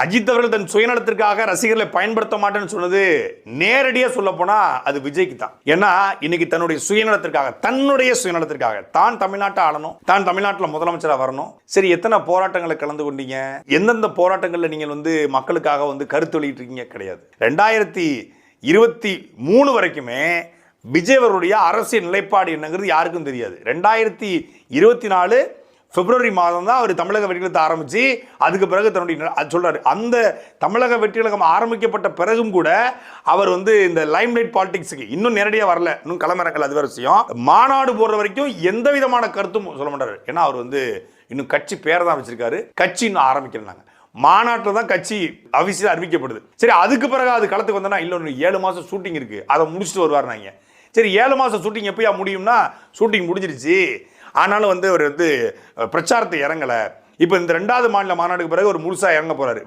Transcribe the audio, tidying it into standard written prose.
அஜித் அவர்கள் தன் சுயநலத்திற்காக ரசிகர்களை பயன்படுத்த மாட்டேன்னு சொன்னது நேரடியாக சொல்ல போனா அது விஜய்க்கு தான். ஏன்னா இன்னைக்கு தன்னுடைய சுயநலத்திற்காக தான் தமிழ்நாட்டை ஆளணும், தான் தமிழ்நாட்டில் முதலமைச்சராக வரணும். சரி, எத்தனை போராட்டங்களை கலந்து கொண்டீங்க? எந்தெந்த போராட்டங்களில் நீங்கள் மக்களுக்காக கருத்து வெளியிட்டு இருக்கீங்க? கிடையாது. 2023 வரைக்குமே விஜய் அவருடைய அரசியல் நிலைப்பாடு என்னங்கிறது யாருக்கும் தெரியாது. 2024 பிப்ரவரி மாதம் தான் அவர் தமிழக வெற்றிக்கழகத்தை ஆரம்பிச்சு அதுக்கு பிறகு தன்னுடைய சொல்றாரு. அந்த தமிழக வெற்றிக்கழகம் ஆரம்பிக்கப்பட்ட பிறகும் கூட அவர் இந்த லைம்லைட் பாலிடிக்ஸுக்கு இன்னும் நேரடியாக வரல, இன்னும் களமிறங்கல். அது வேற விஷயம். மாநாடு போடுற வரைக்கும் எந்த விதமான கருத்தும் சொல்ல மாட்டாரு. ஏன்னா அவர் இன்னும் கட்சி பேரை தான் வச்சிருக்காரு, கட்சி இன்னும் ஆரம்பிக்கிறாங்க. மாநாட்டில் தான் கட்சி அபிஷியலாக அறிவிக்கப்படுது. சரி, அதுக்கு பிறகு அது களத்துக்கு வந்தோன்னா இல்லை 7 மாதம் ஷூட்டிங் இருக்கு, அதை முடிச்சுட்டு வருவார். நாங்க சரி 7 மாதம் ஷூட்டிங் எப்பயா முடியும்னா ஷூட்டிங் முடிஞ்சிருச்சு. ஆனாலும் அவர் பிரச்சாரத்தை இறங்கலை. இப்போ இந்த 2வது மாநில மாநாடுக்கு பிறகு ஒரு முழுசாக இறங்க போறாரு.